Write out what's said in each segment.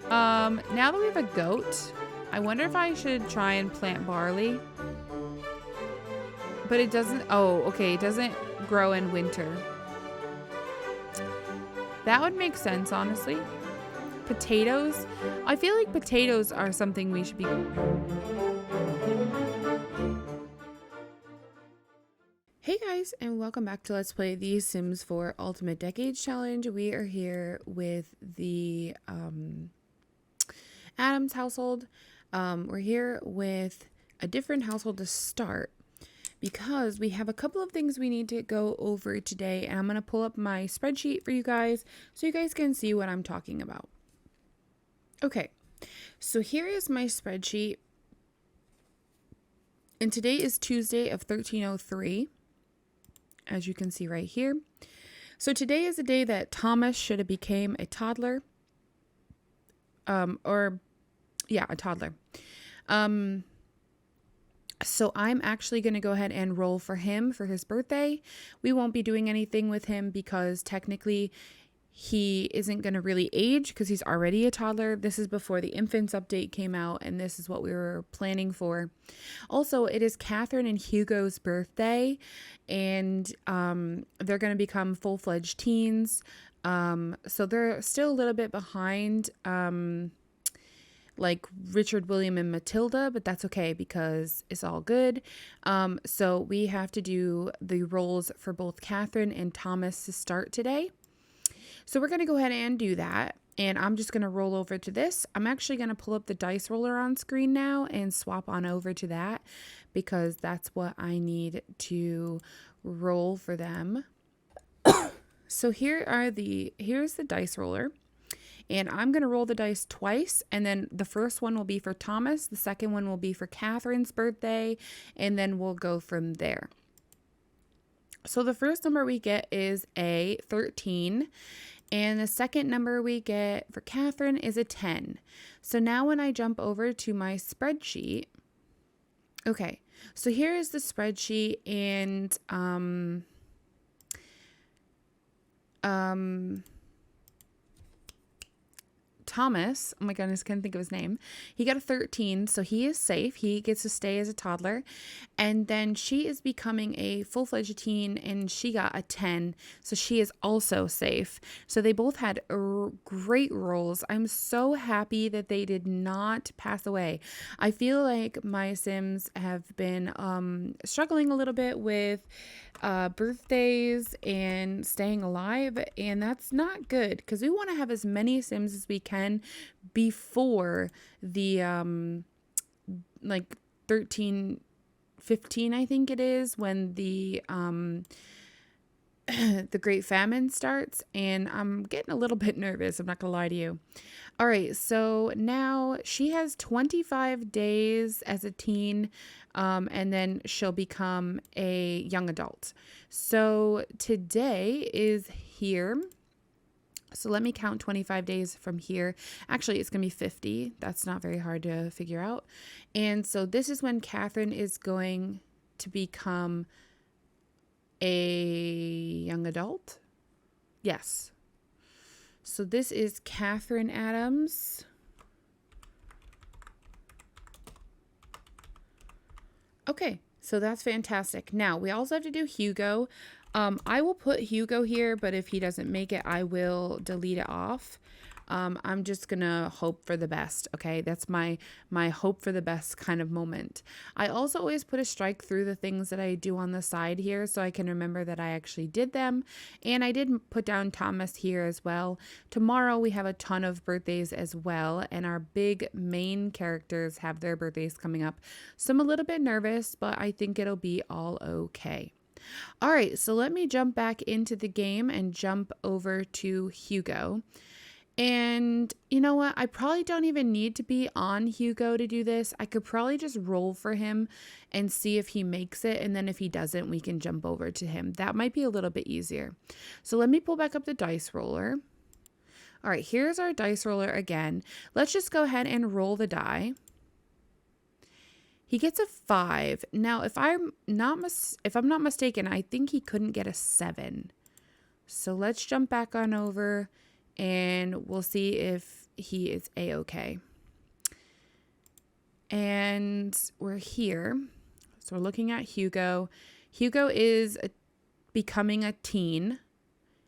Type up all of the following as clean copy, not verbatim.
Now that we have a goat, I wonder if I should try and plant barley. But it doesn't, oh, okay, it doesn't grow in winter. That would make sense, honestly. Potatoes. I feel like potatoes are something we should be... Hey guys, and welcome back to Let's Play the Sims 4 Ultimate Decades Challenge. We are here with the Adams household. We're here with a different household to start because we have a couple of things we need to go over today, and I'm going to pull up my spreadsheet for you guys so you guys can see what I'm talking about. Okay, so here is my spreadsheet, and today is Tuesday of 1303. As you can see right here. So today is the day that Thomas should have became a toddler. A toddler. So I'm actually going to go ahead and roll for him for his birthday. We won't be doing anything with him because technically he isn't going to really age because he's already a toddler. This is before the infants update came out, and this is what we were planning for. Also, it is Catherine and Hugo's birthday, and they're going to become full-fledged teens. So they're still a little bit behind like Richard, William, and Matilda, but that's okay because it's all good. So we have to do the roles for both Catherine and Thomas to start today. So we're going to go ahead and do that, and I'm just going to roll over to this. I'm actually going to pull up the dice roller on screen now and swap on over to that because that's what I need to roll for them. So here's the dice roller, and I'm going to roll the dice twice, and then the first one will be for Thomas, the second one will be for Catherine's birthday, and then we'll go from there. So the first number we get is a 13. And the second number we get for Catherine is a 10. So now when I jump over to my spreadsheet, okay, so here is the spreadsheet, and Thomas, oh my goodness, can't think of his name. He got a 13, so he is safe. He gets to stay as a toddler. And then she is becoming a full-fledged teen, and she got a 10, so she is also safe. So they both had great roles. I'm so happy that they did not pass away. I feel like my Sims have been struggling a little bit with birthdays and staying alive, and that's not good because we want to have as many Sims as we can before the like 13 15 I think it is when the the Great Famine starts, and I'm getting a little bit nervous, I'm not gonna lie to you. All right, so now she has 25 days as a teen, and then she'll become a young adult. So today is here. So let me count 25 days from here. Actually, it's going to be 50. That's not very hard to figure out. And so this is when Catherine is going to become a young adult. Yes. So this is Catherine Adams. Okay, so that's fantastic. Now, we also have to do Hugo. I will put Hugo here, but if he doesn't make it, I will delete it off. I'm just gonna hope for the best, okay? That's my hope for the best kind of moment. I also always put a strike through the things that I do on the side here so I can remember that I actually did them. And I did put down Thomas here as well. Tomorrow we have a ton of birthdays as well, and our big main characters have their birthdays coming up. So I'm a little bit nervous, but I think it'll be all okay. All right, so let me jump back into the game and jump over to Hugo. And you know what? I probably don't even need to be on Hugo to do this. I could probably just roll for him and see if he makes it. And then if he doesn't, we can jump over to him. That might be a little bit easier. So let me pull back up the dice roller. All right, here's our dice roller again. Let's just go ahead and roll the die. He gets a 5. Now, if I'm not mistaken, I think he couldn't get a 7. So let's jump back on over and we'll see if he is a-okay. And we're here. So we're looking at Hugo. Hugo is becoming a teen,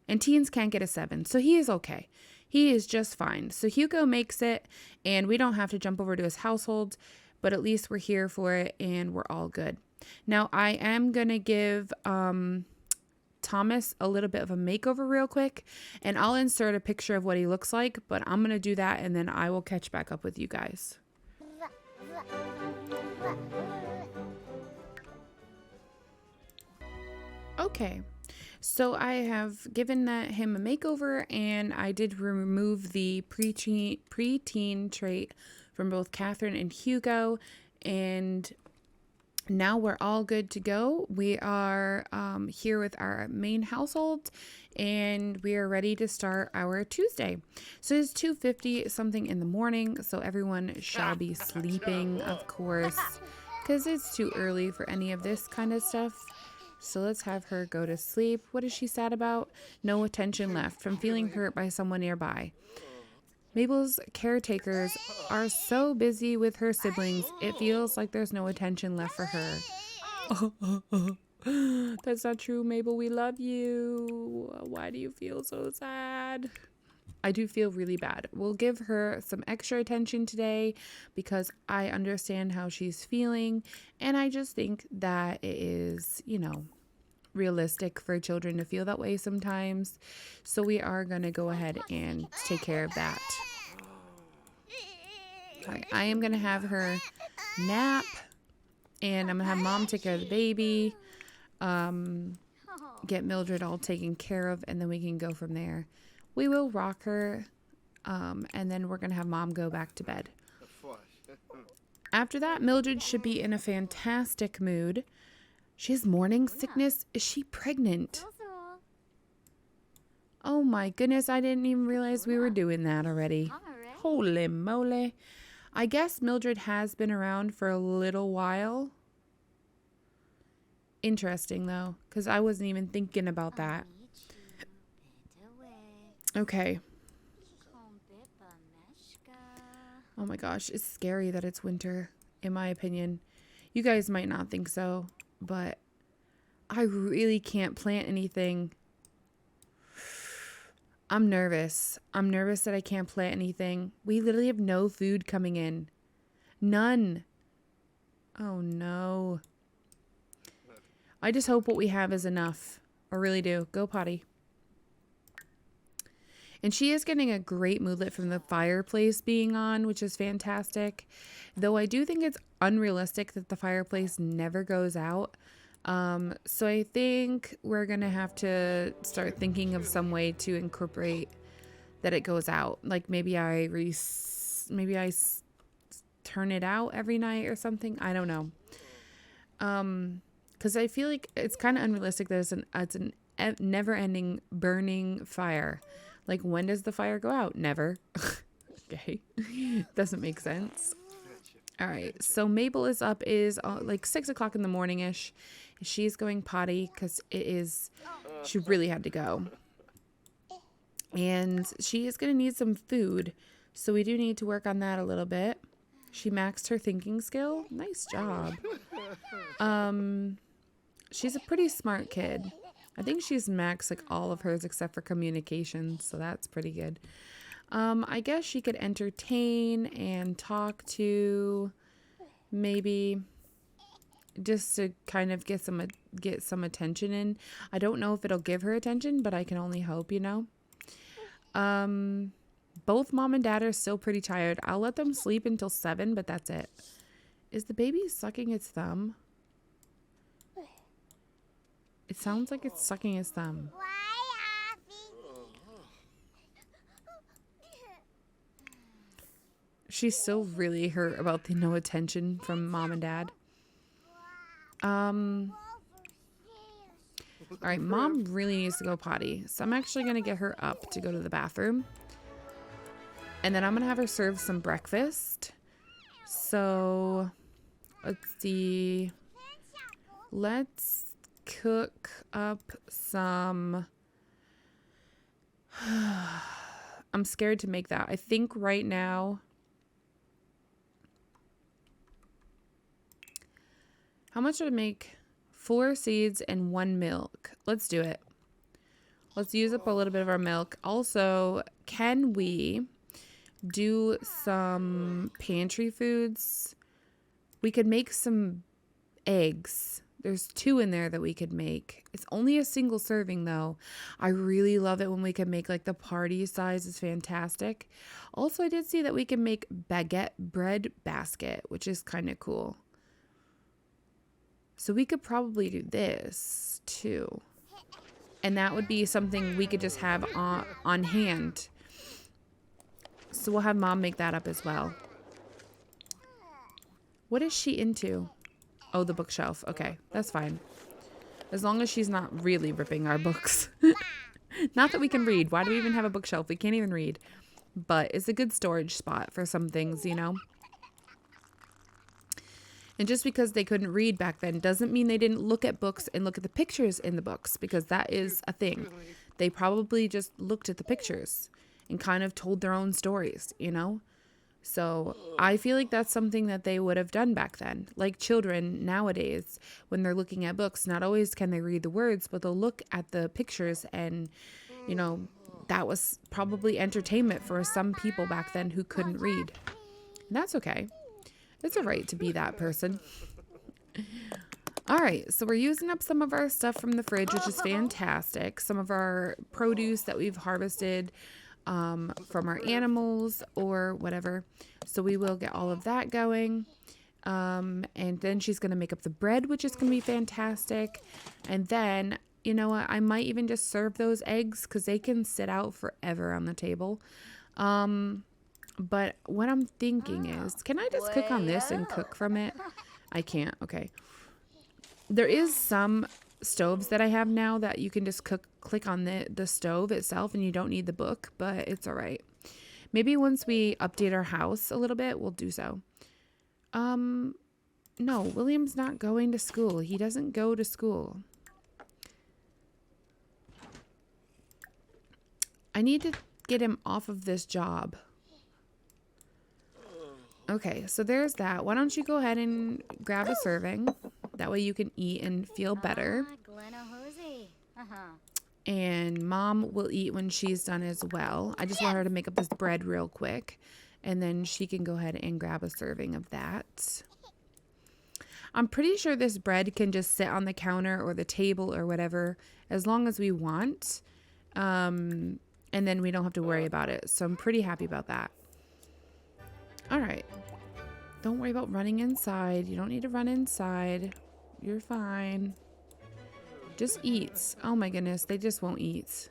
and teens can't get a 7, so he is okay. He is just fine. So Hugo makes it, and we don't have to jump over to his household, but at least we're here for it, and we're all good. Now, I am going to give Thomas a little bit of a makeover real quick, and I'll insert a picture of what he looks like, but I'm going to do that, and then I will catch back up with you guys. Okay, so I have given him a makeover, and I did remove the preteen trait from both Catherine and Hugo, and now we're all good to go. We are here with our main household, and we are ready to start our Tuesday. So it's 2:50 something in the morning, so everyone shall be sleeping, of course, because it's too early for any of this kind of stuff. So let's have her go to sleep. What is she sad about? No attention left from feeling hurt by someone nearby. Mabel's caretakers are so busy with her siblings, it feels like there's no attention left for her. That's not true, Mabel. We love you. Why do you feel so sad? I do feel really bad. We'll give her some extra attention today because I understand how she's feeling, and I just think that it is, realistic for children to feel that way sometimes. So we are going to go ahead and take care of that. All right, I am going to have her nap, and I'm going to have Mom take care of the baby, get Mildred all taken care of, and then we can go from there. We will rock her, and then we're going to have Mom go back to bed. After that, Mildred should be in a fantastic mood. She has morning sickness. Is she pregnant? Oh my goodness, I didn't even realize we were doing that already. Holy moly. I guess Mildred has been around for a little while. Interesting, though, because I wasn't even thinking about that. Okay. Oh my gosh, it's scary that it's winter, in my opinion. You guys might not think so, but I really can't plant anything. I'm nervous. I'm nervous that I can't plant anything. We literally have no food coming in. None. Oh no. I just hope what we have is enough. I really do. Go potty. And she is getting a great moodlet from the fireplace being on, which is fantastic. Though I do think it's unrealistic that the fireplace never goes out. So I think we're going to have to start thinking of some way to incorporate that it goes out. Like maybe I turn it out every night or something. I don't know. Because I feel like it's kind of unrealistic that it's an never-ending burning fire. Like, when does the fire go out? Never. Okay. Doesn't make sense. All right. So Mabel is up like 6 o'clock in the morning-ish. She's going potty because she really had to go. And she is going to need some food. So we do need to work on that a little bit. She maxed her thinking skill. Nice job. She's a pretty smart kid. I think she's maxed like all of hers except for communication, so that's pretty good. I guess she could entertain and talk to, maybe, just to kind of get some attention in. I don't know if it'll give her attention, but I can only hope, Both Mom and Dad are still pretty tired. I'll let them sleep until 7, but that's it. Is the baby sucking its thumb? It sounds like it's sucking his thumb. She's still really hurt about the no attention from Mom and Dad. All right, Mom really needs to go potty. So I'm actually going to get her up to go to the bathroom. And then I'm going to have her serve some breakfast. So let's see. Let's cook up some. I'm I'm scared to make that. I think right now, how much would it make? 4 seeds and 1 milk. Let's do it. Let's use up a little bit of our milk. Also, can we do some pantry foods? We could make some eggs. There's 2 in there that we could make. It's only a single serving though. I really love it when we can make like the party size is fantastic. Also, I did see that we can make baguette bread basket, which is kind of cool. So we could probably do this too. And that would be something we could just have on hand. So we'll have Mom make that up as well. What is she into? Oh, the bookshelf. Okay, that's fine. As long as she's not really ripping our books. Not that we can read. Why do we even have a bookshelf? We can't even read. But it's a good storage spot for some things, you know? And just because they couldn't read back then doesn't mean they didn't look at books and look at the pictures in the books, because that is a thing. They probably just looked at the pictures and kind of told their own stories, you know? So I feel like that's something that they would have done back then. Like children nowadays, when they're looking at books, not always can they read the words, but they'll look at the pictures and, you know, that was probably entertainment for some people back then who couldn't read. And that's okay. It's all right to be that person. All right, so we're using up some of our stuff from the fridge, which is fantastic. Some of our produce that we've harvested from our animals or whatever. So we will get all of that going. And then she's going to make up the bread, which is going to be fantastic. And then, you know what, I might even just serve those eggs because they can sit out forever on the table. But what I'm thinking is, can I just cook on this and cook from it? I can't. Okay. There is some stoves that I have now that you can just click on the stove itself and you don't need the book, but it's all right. Maybe once we update our house a little bit, we'll do so. No, William's not going to school. He doesn't go to school. I need to get him off of this job. Okay, so there's that. Why don't you go ahead and grab a serving? That way you can eat and feel better. And Mom will eat when she's done as well. I just want her to make up this bread real quick. And then she can go ahead and grab a serving of that. I'm pretty sure this bread can just sit on the counter or the table or whatever as long as we want. And then we don't have to worry about it. So I'm pretty happy about that. All right. Don't worry about running inside. You don't need to run inside. You're fine. Just eats. Oh my goodness, they just won't eat.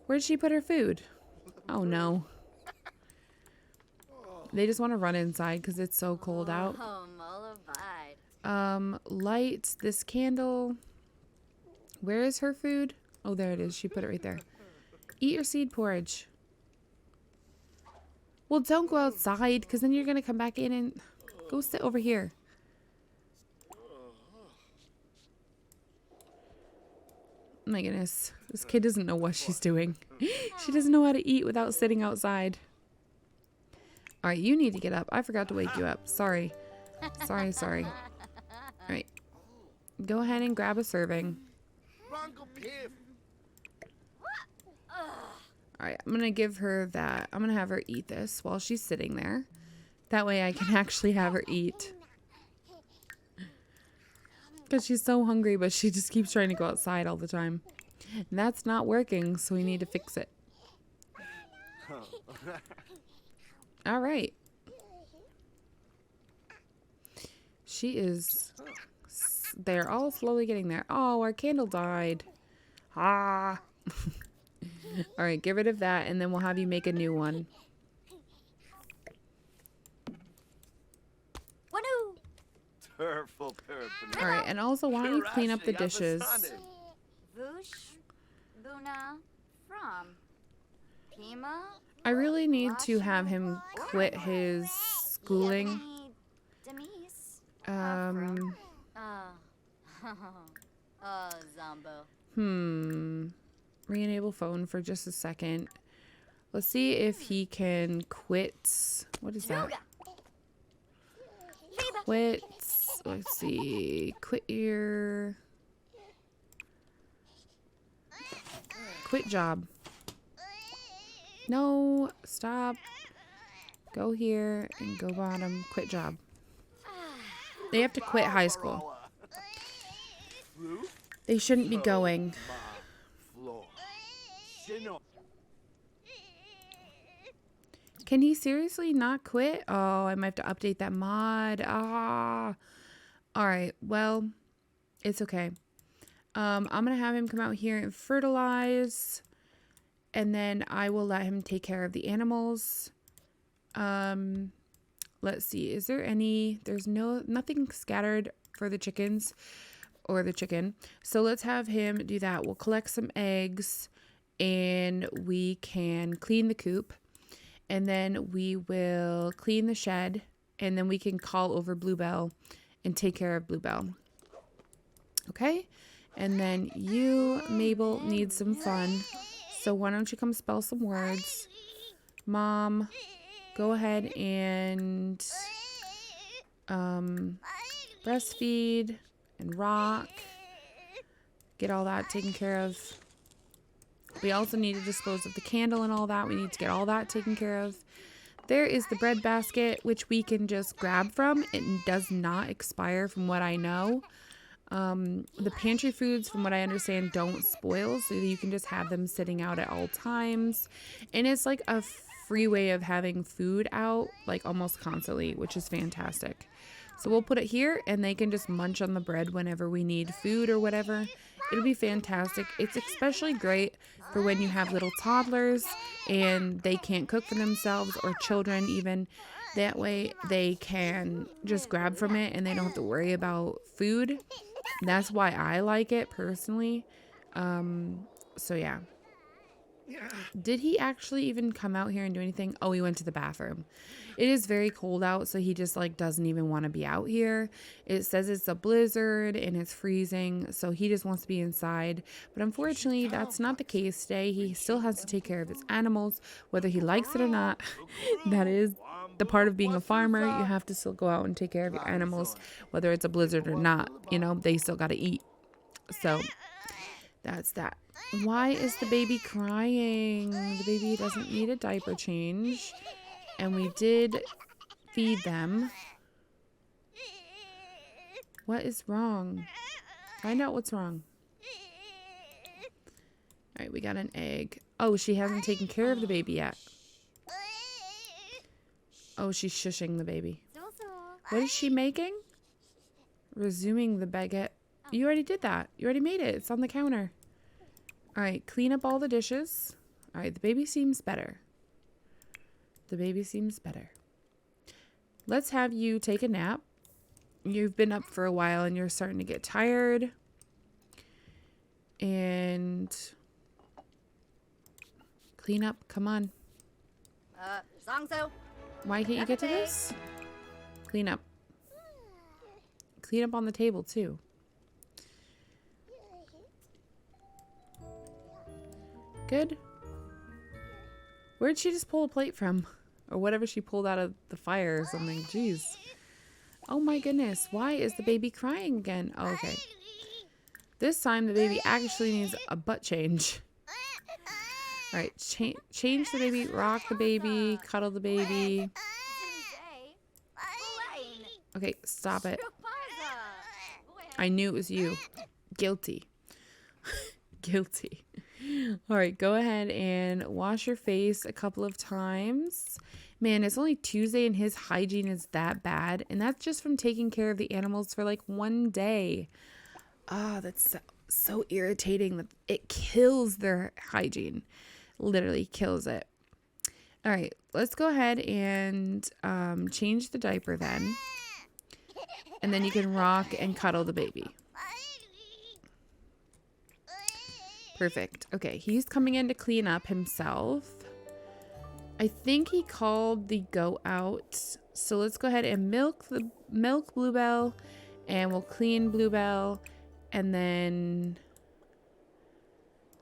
Where'd she put her food? Oh no. They just want to run inside because it's so cold out. Light this candle. Where is her food? Oh, there it is. She put it right there. Eat your seed porridge. Well, don't go outside because then you're going to come back in and go sit over here. Oh my goodness. This kid doesn't know what she's doing. She doesn't know how to eat without sitting outside. All right, you need to get up. I forgot to wake you up. Sorry. Sorry. All right. Go ahead and grab a serving. All right, I'm going to give her that. I'm going to have her eat this while she's sitting there. That way I can actually have her eat. Because she's so hungry, but she just keeps trying to go outside all the time. And that's not working, so we need to fix it. All right. She is... They're all slowly getting there. Oh, our candle died. Ah. All right, get rid of that, and then we'll have you make a new one. All right, and also, why don't you clean up the dishes? I really need to have him quit his schooling. Re-enable phone for just a second. Let's see if he can quit. What is that? Quit. Let's see. Quit your... Quit job. No, stop. Go here and go bottom. Quit job. They have to quit high school. They shouldn't be going. Can he seriously not quit? Oh, I might have to update that mod. Ah. Alright, well, it's okay. I'm going to have him come out here and fertilize. And then I will let him take care of the animals. Let's see. Is there any... There's nothing scattered for the chickens or the chicken. So let's have him do that. We'll collect some eggs and we can clean the coop. And then we will clean the shed. And then we can call over Bluebell and take care of Bluebell. Okay? And then you, Mabel, need some fun. So why don't you come spell some words? Mom, go ahead and breastfeed and rock. Get all that taken care of. We also need to dispose of the candle and all that. We need to get all that taken care of. There is the bread basket, which we can just grab from. It does not expire from what I know. The pantry foods, from what I understand, don't spoil, so you can just have them sitting out at all times. And it's like a free way of having food out, like almost constantly, which is fantastic. So we'll put it here and they can just munch on the bread whenever we need food or whatever. It'll be fantastic. It's especially great for when you have little toddlers and they can't cook for themselves, or children even. That way they can just grab from it and they don't have to worry about food. That's why I like it personally. So yeah. Did he actually even come out here and do anything? Oh, he went to the bathroom. It is very cold out, so he just like doesn't even want to be out here. It says it's a blizzard and it's freezing, so he just wants to be inside. But unfortunately, that's not the case today. He still has to take care of his animals, whether he likes it or not. That is the part of being a farmer. You have to still go out and take care of your animals, whether it's a blizzard or not. You know, they still got to eat. So that's that. Why is the baby crying? The baby doesn't need a diaper change. And we did feed them. What is wrong? Find out what's wrong. Alright, we got an egg. Oh, she hasn't taken care of the baby yet. Oh, she's shushing the baby. What is she making? Resuming the baguette. You already did that. You already made it. It's on the counter. Alright, clean up all the dishes. Alright, the baby seems better. The baby seems better. Let's have you take a nap. You've been up for a while and you're starting to get tired. And clean up. Come on. Why can't you get to this? Clean up. Clean up on the table too. Good. Where'd she just pull a plate from? Or whatever she pulled out of the fire or something. Jeez. Oh my goodness. Why is the baby crying again? Oh, okay. This time the baby actually needs a butt change. Alright. Change the baby. Rock the baby. Cuddle the baby. Okay. Stop it. I knew it was you. Guilty. Guilty. Alright, go ahead and wash your face a couple of times. Man, it's only Tuesday and his hygiene is that bad. And that's just from taking care of the animals for like one day. Ah, that's so irritating. That it kills their hygiene. Literally kills it. Alright, let's go ahead and change the diaper then. And then you can rock and cuddle the baby. Perfect. Okay, he's coming in to clean up himself. I think he called the goat out. So let's go ahead and milk Bluebell, and we'll clean Bluebell, and then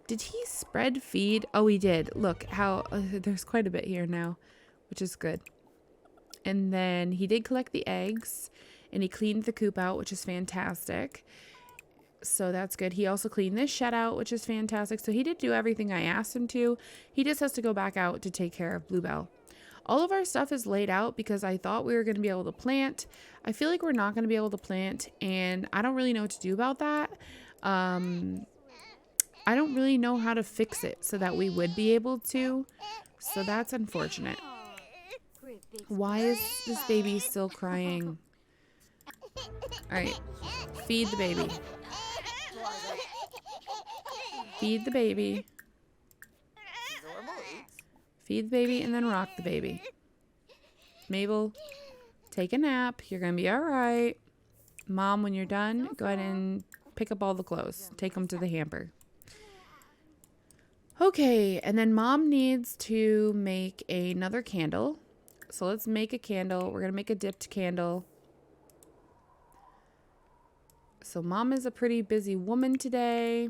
Did he spread feed? Oh, he did. Look how there's quite a bit here now, which is good. And then he did collect the eggs and he cleaned the coop out, which is fantastic. So that's good. He also cleaned this shed out, which is fantastic. So he did do everything I asked him to. He just has to go back out to take care of Bluebell. All of our stuff is laid out because I thought we were going to be able to plant. I feel like we're not going to be able to plant, and I don't really know what to do about that. I don't really know how to fix it so that we would be able to. So that's unfortunate. Why is this baby still crying? All right, feed the baby. Feed the baby. Feed the baby and then rock the baby. Mabel, take a nap. You're going to be all right. Mom, when you're done, go ahead and pick up all the clothes. Take them to the hamper. Okay, and then Mom needs to make another candle. So let's make a candle. We're going to make a dipped candle. So Mom is a pretty busy woman today.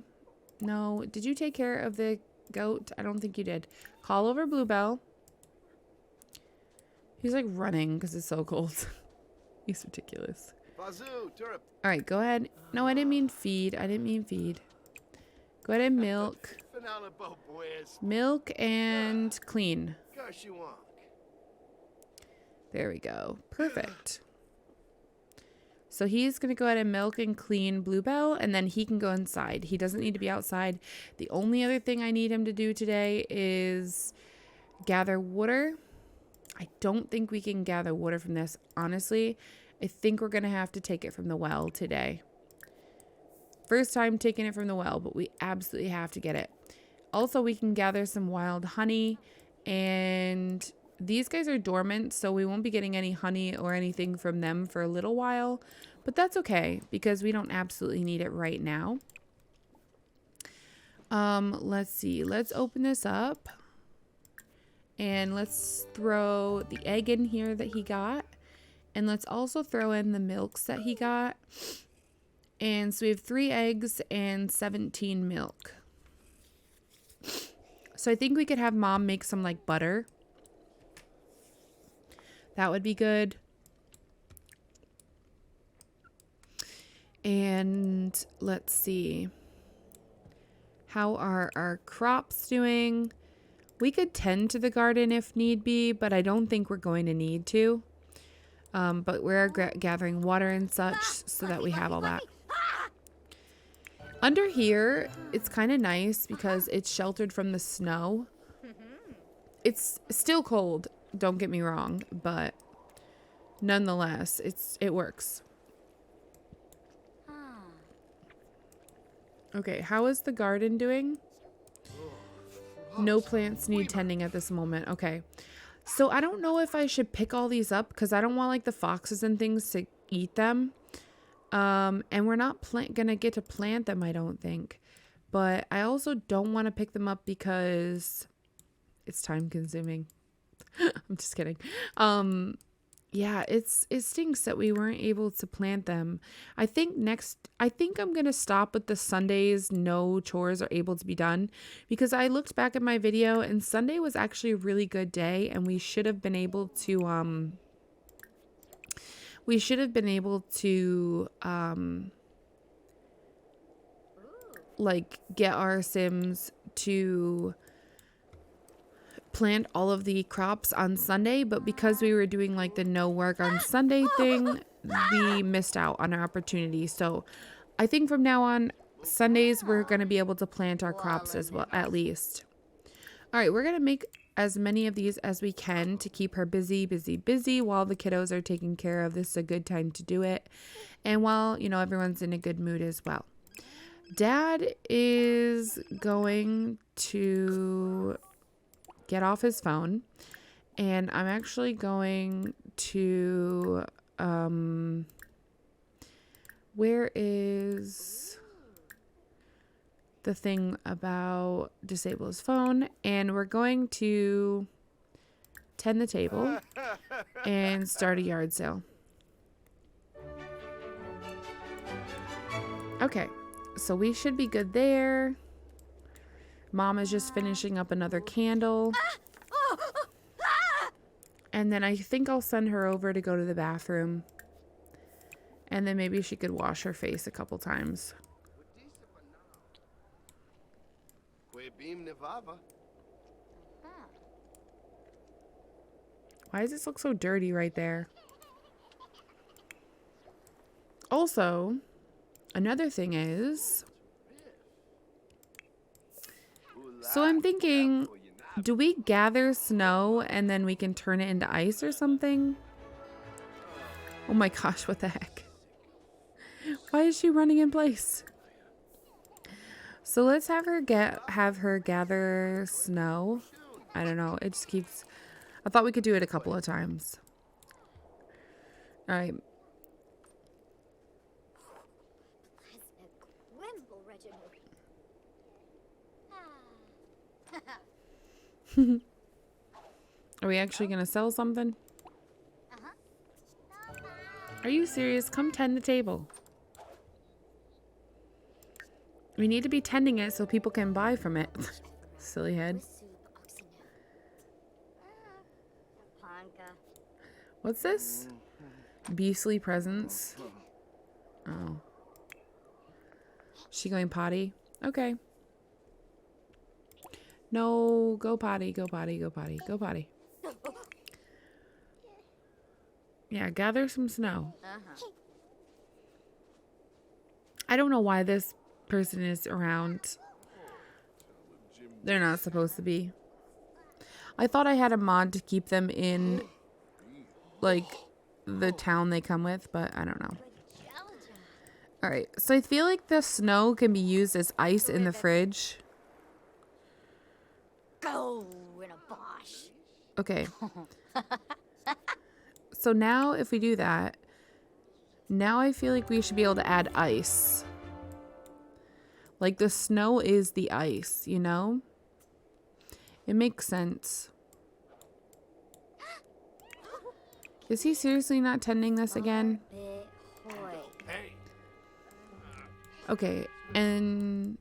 No, did you take care of the goat? I don't think you did. Call over Bluebell. He's like running because it's so cold. He's ridiculous. All right, go ahead. No, I didn't mean feed. I didn't mean feed. Go ahead and milk. Milk and clean. There we go. Perfect. So he's going to go ahead and milk and clean Bluebell, and then he can go inside. He doesn't need to be outside. The only other thing I need him to do today is gather water. I don't think we can gather water from this. Honestly, I think we're going to have to take it from the well today. First time taking it from the well, but we absolutely have to get it. Also, we can gather some wild honey, and these guys are dormant, so we won't be getting any honey or anything from them for a little while. But that's okay because we don't absolutely need it right now. Let's see. Let's open this up. And let's throw the egg in here that he got. And let's also throw in the milks that he got. And so we have 3 eggs and 17 milk. So I think we could have Mom make some like butter. That would be good. And let's see. How are our crops doing? We could tend to the garden if need be, but I don't think we're going to need to. But we're gathering water and such so that we have all that. Under here, it's kind of nice because it's sheltered from the snow. It's still cold, don't get me wrong, but nonetheless, it works. Okay, how is the garden doing? No plants need tending at this moment. Okay. So I don't know if I should pick all these up because I don't want like the foxes and things to eat them. And we're not gonna get to plant them, I don't think. But I also don't want to pick them up because it's time consuming. I'm just kidding. Yeah, it stinks that we weren't able to plant them. I think I'm going to stop with the Sundays no chores are able to be done because I looked back at my video and Sunday was actually a really good day and we should have been able to like get our Sims to plant all of the crops on Sunday, but because we were doing like the no work on Sunday thing, we missed out on our opportunity. So I think from now on, Sundays, we're going to be able to plant our crops as well, at least. All right, we're going to make as many of these as we can to keep her busy while the kiddos are taken care of. This is a good time to do it. And while, everyone's in a good mood as well. Dad is going to get off his phone, and I'm actually going to where is the thing about disable his phone, and we're going to tend the table and start a yard sale. Okay, so we should be good there. Mom is just finishing up another candle. And then I think I'll send her over to go to the bathroom. And then maybe she could wash her face a couple times. Why does this look so dirty right there? Also, another thing is, so I'm thinking, do we gather snow and then we can turn it into ice or something? Oh my gosh, what the heck? Why is she running in place? So let's have her gather snow. I don't know. It just keeps... I thought we could do it a couple of times. All right. Are we actually going to sell something? Are you serious? Come tend the table. We need to be tending it so people can buy from it. Silly head. What's this? Beastly presents. Oh. She going potty? Okay. No, go potty, go potty, go potty, go potty. Yeah, gather some snow. I don't know why this person is around. They're not supposed to be. I thought I had a mod to keep them in, like, the town they come with, but I don't know. Alright, so I feel like the snow can be used as ice in the fridge. Go in a bosh. Okay. So now if we do that, now I feel like we should be able to add ice. Like the snow is the ice, you know? It makes sense. Is he seriously not tending this again? Okay, and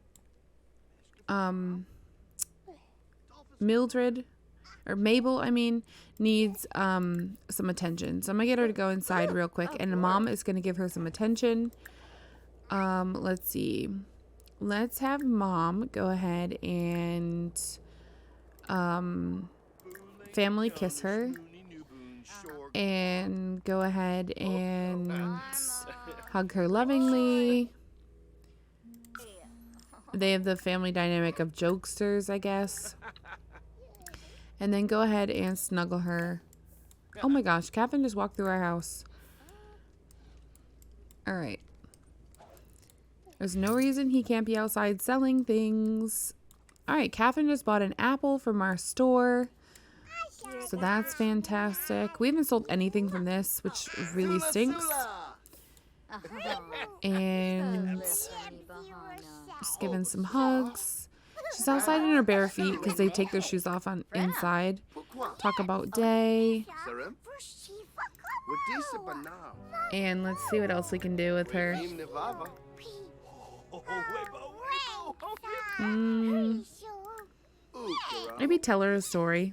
Mildred, or Mabel, I mean, needs some attention. So I'm gonna get her to go inside real quick, and Mom is gonna give her some attention. Let's see. Let's have Mom go ahead and family kiss her. And go ahead and hug her lovingly. They have the family dynamic of jokesters, I guess. And then go ahead and snuggle her. Oh my gosh, Captain just walked through our house. Alright. There's no reason he can't be outside selling things. Alright, Catherine just bought an apple from our store. So that's fantastic. We haven't sold anything from this, which really stinks. And just giving some hugs. She's outside in her bare feet because they take their shoes off on inside. Talk about day. And let's see what else we can do with her. Maybe tell her a story.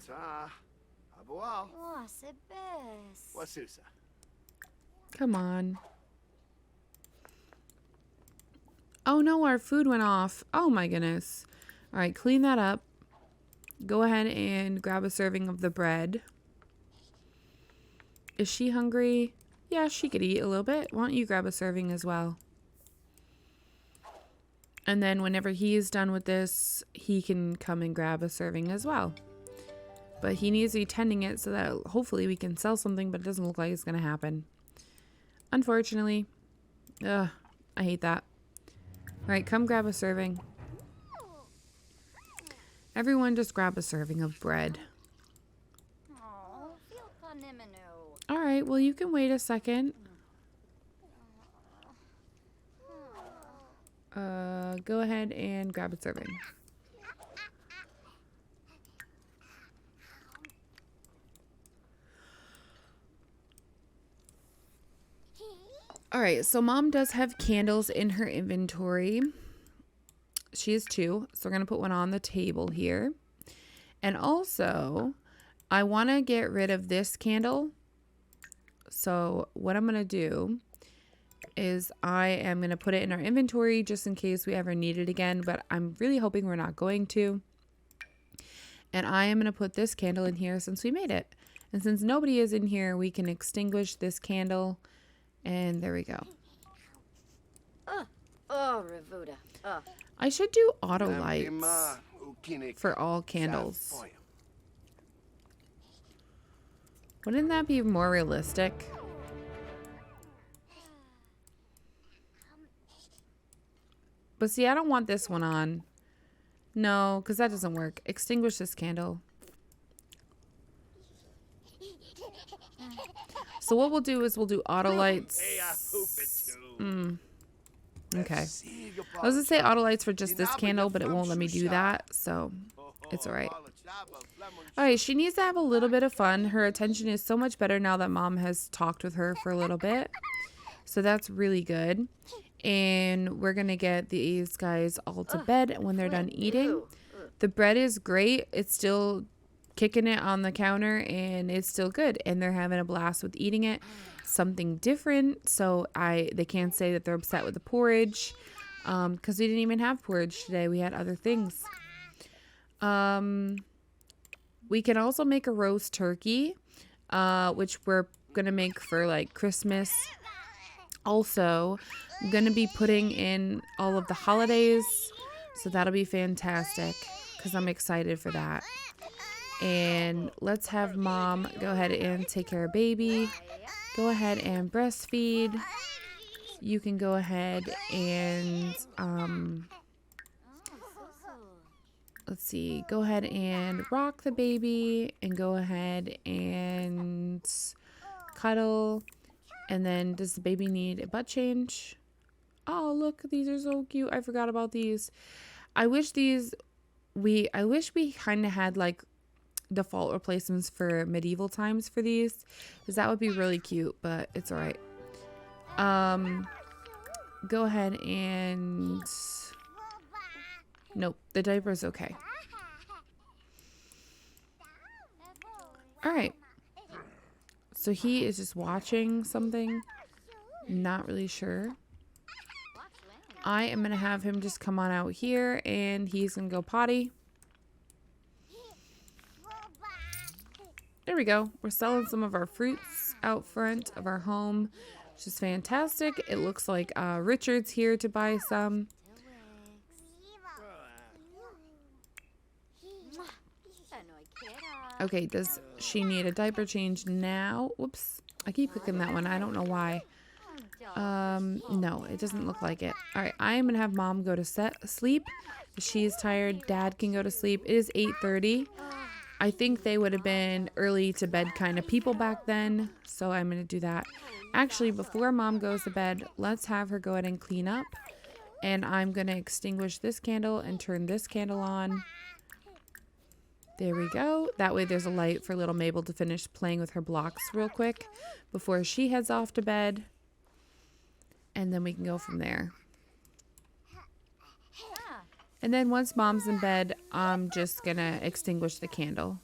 Come on. Oh no, our food went off. Oh my goodness. All right, clean that up. Go ahead and grab a serving of the bread. Is she hungry? Yeah, she could eat a little bit. Why don't you grab a serving as well? And then whenever he is done with this, he can come and grab a serving as well. But he needs to be tending it so that hopefully we can sell something, but it doesn't look like it's going to happen. Unfortunately. Ugh, I hate that. All right, come grab a serving. Everyone just grab a serving of bread. All right, well, you can wait a second. Go ahead and grab a serving. All right, so Mom does have candles in her inventory. she is 2. So we're going to put one on the table here. And also, I want to get rid of this candle. So what I'm going to do is I am going to put it in our inventory just in case we ever need it again. But I'm really hoping we're not going to. And I am going to put this candle in here since we made it. And since nobody is in here, we can extinguish this candle. And there we go. Revuda. I should do auto lights for all candles. Wouldn't that be more realistic? But see, I don't want this one on. No, because that doesn't work. Extinguish this candle. So what we'll do is we'll do auto lights. Okay. I was going to say auto lights for just this candle, but it won't let me do that. So it's all right. All right. She needs to have a little bit of fun. Her attention is so much better now that Mom has talked with her for a little bit. So that's really good. And we're going to get these guys all to bed when they're done eating. The bread is great. It's still kicking it on the counter and it's still good. And they're having a blast with eating it. Something different. So they can't say that they're upset with the porridge because we didn't even have porridge today. We had other things. We can also make a roast turkey, which we're going to make for like Christmas. Also, I'm going to be putting in all of the holidays. So that'll be fantastic because I'm excited for that. And let's have Mom go ahead and take care of baby. Go ahead and breastfeed. You can go ahead and, let's see, go ahead and rock the baby and go ahead and cuddle. And then does the baby need a butt change? Oh, look, these are so cute. I forgot about these. I wish we kind of had like default replacements for medieval times for these, because that would be really cute, but it's all right. Go ahead and nope, the diaper's okay. All right, so he is just watching something, not really sure. I am gonna have him just come on out here and he's gonna go potty. There we go. We're selling some of our fruits out front of our home, which is fantastic. It looks like Richard's here to buy some. Okay, does she need a diaper change now? Whoops. I keep clicking that one. I don't know why. No, it doesn't look like it. All right, I am going to have Mom go to sleep. If she is tired, Dad can go to sleep. It is 8:30. I think they would have been early to bed kind of people back then, so I'm going to do that. Actually, before Mom goes to bed, let's have her go ahead and clean up. And I'm going to extinguish this candle and turn this candle on. There we go. That way there's a light for little Mabel to finish playing with her blocks real quick before she heads off to bed. And then we can go from there. And then once Mom's in bed, I'm just going to extinguish the candle.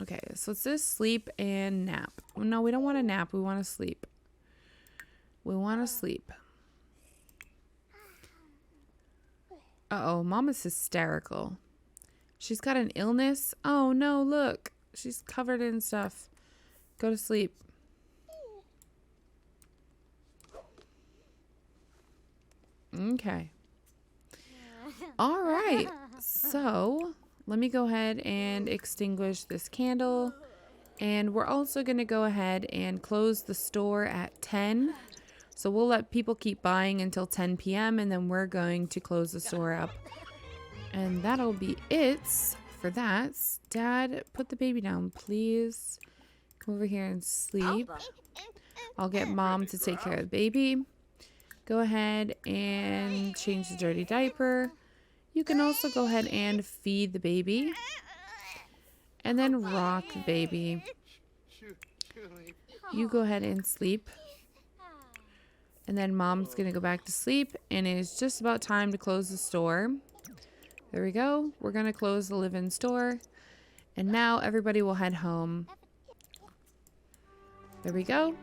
Okay, so it's this sleep and nap. No, we don't want to nap. We want to sleep. We want to sleep. Uh-oh, Mom is hysterical. She's got an illness. Oh, no, look. She's covered in stuff. Go to sleep. Okay. All right. So let me go ahead and extinguish this candle. And we're also going to go ahead and close the store at 10. So we'll let people keep buying until 10 p.m. and then we're going to close the store up. And that'll be it for that. Dad, put the baby down, please. Come over here and sleep. I'll get Mom to take care of the baby. Go ahead and change the dirty diaper. You can also go ahead and feed the baby. And then rock the baby. You go ahead and sleep. And then mom's going to go back to sleep, and it's just about time to close the store. There we go. We're going to close the live-in store. And now everybody will head home. There we go.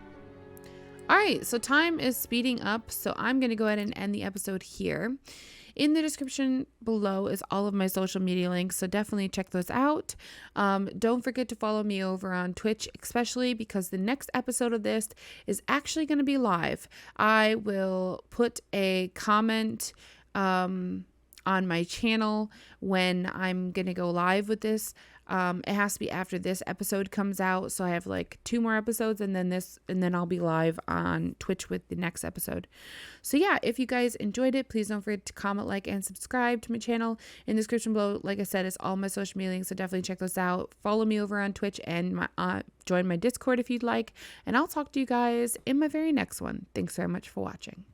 All right, so time is speeding up, so I'm going to go ahead and end the episode here. In the description below is all of my social media links, so definitely check those out. Don't forget to follow me over on Twitch, especially because the next episode of this is actually going to be live. I will put a comment on my channel when I'm going to go live with this. It has to be after this episode comes out, so I have like 2 more episodes, and then I'll be live on Twitch with the next episode. So yeah, if you guys enjoyed it, please don't forget to comment, like, and subscribe to my channel. In the description below, like I said, is all my social media links, so definitely check those out. Follow me over on Twitch, and join my Discord if you'd like, and I'll talk to you guys in my very next one. Thanks very much for watching.